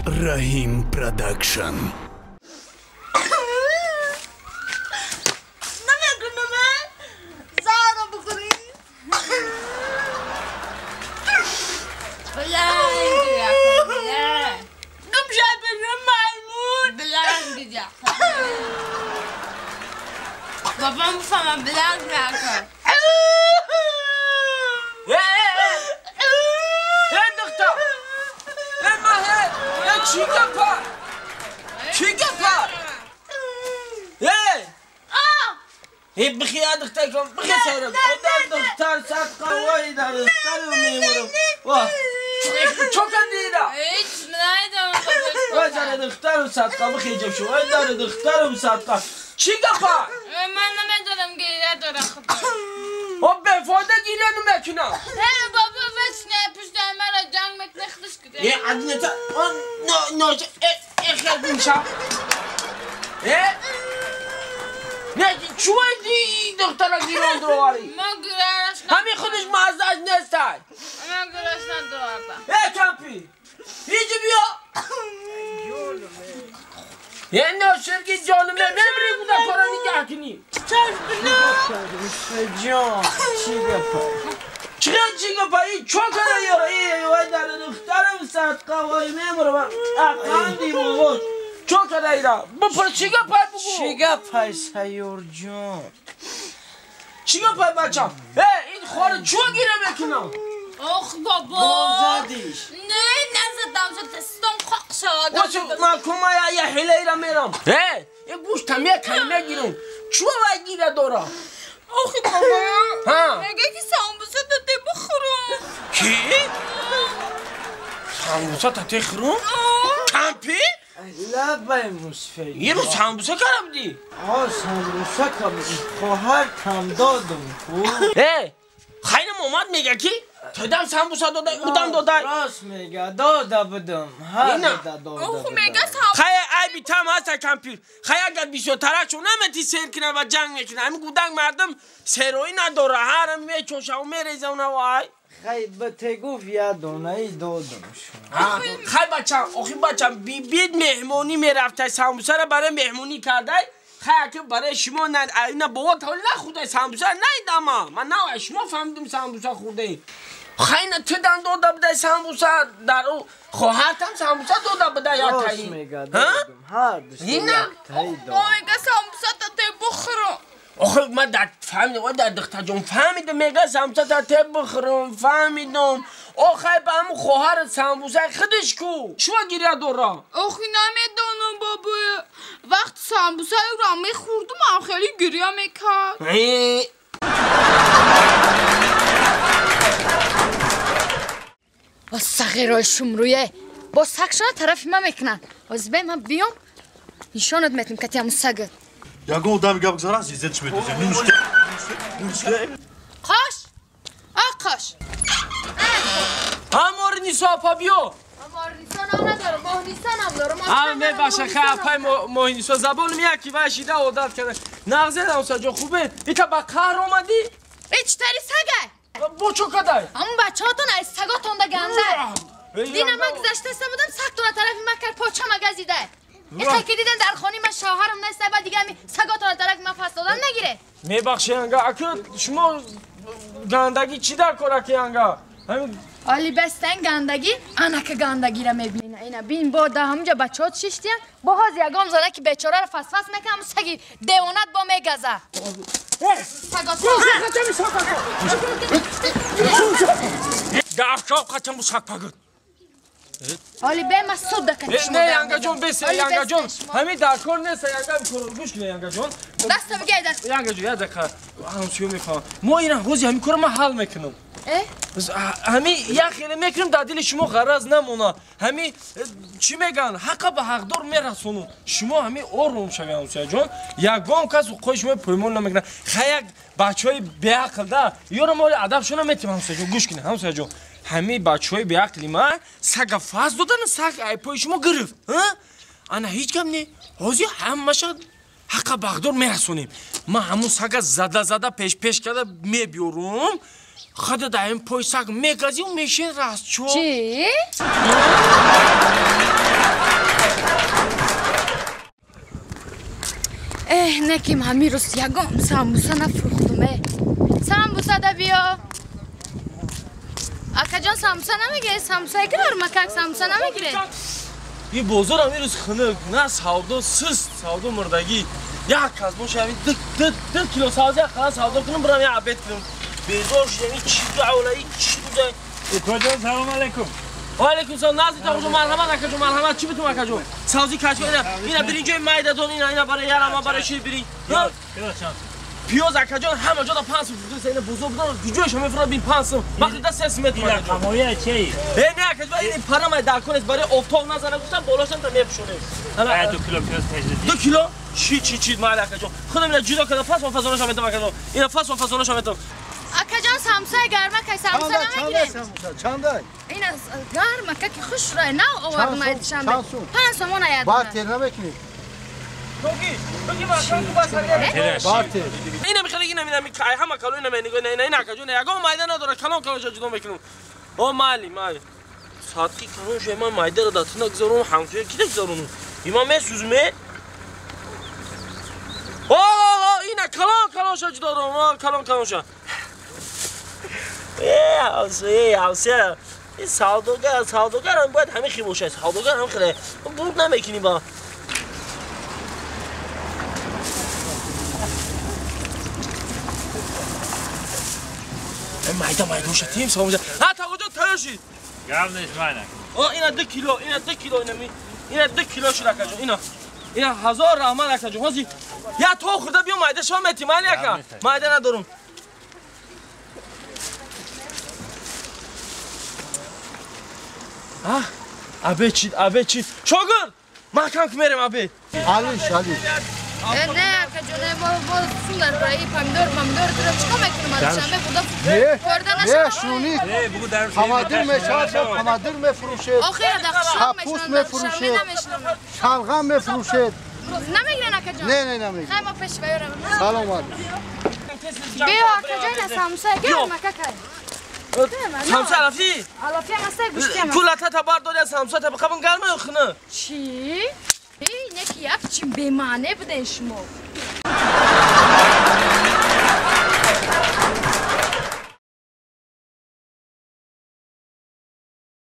Rahim Production. Babam sana bilen bırakır. Hey doktor! Hey mahe! Hey çiğdapa! Çiğdapa! Hey! Hey bıkıya doktor kom bıkıya sorun. Odan doktor saat kahve da doktor memurum. Vah! Çok andira. Hiç nereden Vay canım doktor saat kahve yiyeceğim şu. Vay canım doktor saat kahve. Çiğdapa! Ben ne dedim geriye doğru akıdım. O ben fayda girelim mekina. He baba ben ne yapıştım ben can meknek dış gidiyor. Adını ta no ekledim şa. Ne çuvaldi doktora girondu var. Ben güreşten. Hami kuduz mazaj nestay. Ben güreşten duvarda. Kampi. Hiç biyo. Yani o şirket canım ne bileyim bu da para nikahını. Can, çıkar payı çok arıyor. İyi vaydarı doktorum saat kahveyi memuru var. Akan değil bu. Çok arıyor. Bu para çıkar pay bu. Çıkar pay sayıyor can. çıkar pay bacam. İn xorı çok giremek inan. Oh baba. Bozadiş. Ne zaten şu testom koksa. Nasıl makumaya ya hileyra meram. Guş tamiye kelime girin. Çuvala gire dora. Oh baba. Ha. Ege ki sambusa da de bukhrum. Ki? Sambusa tate khrum? Kampi? La bay musfey. Yero sambusa karabdi. Sambusa kabdi. Khohar kam dadım. Khaynam omad mega ki tedam sambusa doday udam doday. Ras mega dada budum. Ha da doda. Oh mega sambusa. Khaya ay bir tam hasta kampi. Khaya gad bisho tara chuna meti ser kina va jang mekina. Am gudang mardam seroy nadora haram me chosha mere zauna vay. Khay bategu yadonay dodum şu. Khay bacham, oxi bacham bid mehmoni merafta sambusa ra bare mehmoni karday. خیلی که برای شما نه اینا بابا تا نخورده سامبوسا نیدم من نه شما فهمیدم سامبوسا خورده خیلی تدن دودا بده سامبوسا در او خواهرتم سامبوسا دودا بده یا تایی ها اینا مگه sambusa da de bukhrum. آخه من در فهمیدم و در دختر جون فهمیدم میگه سامبوسا تا تب بخورم فهمیدم آخه با همون خواهر سامبوسا خودش کو شما گیره دورا Oh نمیدونم بابا. وقت sambusa رو میخوردم خیلی گریه میکرد. با سغیرای شمرویه با سگشان طرف من میکنن از به من بیام نشانت میتونم که تیمون سگت یاگون odam gabgzara zizet çmedeceğim. Nuşte. Koş. Koş. همار نیسا پا بیو امار نیسان هم ندارم ماه نیسان هم دارم همه باشه خیلی پای ماه نیسا زبانم یکی وشیده عادت کرده نغزه نوسا جو خوبه ایتا با کار اومدی؟ ایچ تری سگه با چو کدای؟ همون بچه هاتون از سگاتون ده گنده دینم من گذشته بودم سگتون طرفی من کرد پاچه مگزیده ایخه که دیدن در خانی من شوهرم نسته بعد دیگه همی سگاتون طرف من فصل دادن نگیره میبخشی انگا اکو شما گندگی چی در کرکی انگا؟ آلی بستن گندگی انک گندگی را میبینه اینا بین با ده همونجا بچه ها چشتین با هاز یگام زنه که بیچاره را فس میکنم سگی دیوانت با میگزه سگاتون گفشاب قطعم سگ پگد آلی به من صد دکتش نه ینگا جون بسه ینگا جون همین درکار نیست ینگا میکنم گوش کنه ینگا جون دست بگه دست ینگا جون یه دقیقه همسیو میفهم ما اینا روزی همین کارو من حل میکنم همین یک خیلی میکنم در دل شما غرض نمونه همین چی میگن حق به حقدار میرسونم شما همین آروم شوید همسایه جون یگان کس خودش شما پیمان نمیکنه خیلی بچهای بیعقل ده یارو مال ادبشون نمیتونم همسایه جون گوش کنه همسایه جون همین بچهای بیعقلی من سگ فاز دادن سگ ای پای شما گرفت انا هیچ کم نه حاضی همش حق به حقدار میرسونیم من همون سگ زده پیش کرده میبیارم خدا دایم پای سگ میگازی و میشین راست چو چی؟ نکیم همی روز یگم سامبوسا نفروختم سامبوسا دا بیا اکا جان سامبوسا نمیگه سامبوسا گرار مکاک سامبوسا نمیگیره این بزرگ همی روز خنک نه سودا سست سودا مردگی یک کس باشه همین دل کیلو سازی خلاص سودا کنم برم یه عبید کنم بیزارش یعنی چی دو اولایی چی دو کجا سلام علیکم و علیکم سلام نازی تا کجا مرحمت اکا جون مرحمت چی بتون اکا جون سازی کچ اینا برینجای مایده دون اینا برای یارم برای شیر برین پیاز اکا جون همه جا دا 5 فروخته اینا بزرگ دار گوجوش همه فرا بین 5 وقتی دا 3 متر اینا کمویه چی نه اکا جون این پرام در کنه برای افتاد نزنه گفتم بالاشم تا میپشونه 2 کیلو پیاز تجدید 2 کیلو چی مال اکا جون خودم اینا جدا کنم فاس و فازونش هم اکا جون اینا فاس و فازونش هم اکا جان سامبوسا گرمه که سامبوسا نمیگیره چنده؟ این گرمه که خوش رای نه آورد ماید شنبه 5 سومون آید بارتر نمیکنی؟ توکی ماشین تو باز بارتر اینا میخواد اینا میکای همه کلو اینا میگه نه اینا اکا جون یگام مایده نداره کلام جدا میکنم او مالی ساعتی کلون شو من مایده رو داتن نگذارم همچون کی نگذارم ایمان میسوزمه اینا کلان شو جدا دارم کلان شو حوصله این سوداگر هم باید همه خی باشه سوداگر هم خیلی بود نمیکنی با مایده باشه تیم ساموزه ها تا کجا تایشید گرم نیست ماینک اینا 2 کیلو اینا 2 کیلو شد اکا جون اینا 1000 رحمت اکا جون هازی یا تو خورده بیا مایده شما احتمالی اکا مایده ندارم ابه چی شاگرد محکم که میرم ابه علیش نه اکا جونه با سوندر برای پامیدور تو رو چکا میکنم از شنبه بودا نه شونی بگو در حمادر میشاد حمادر میفروشه آخیر دقیقا پوست میفروشه شلغم میفروشه نمیگیرن اکا جان نه نمیگیرن خیلی ما پیش بیارم سلام علیکم بیا اکا جان سامبوسا گرم اکا سامسا رفتی؟ علافی هم هسته گوشتی هم کلتا تا بارداری از سامسا تا بخوابم گرمه یا خنه؟ چی؟ این یکی یک چی بمانه بده شما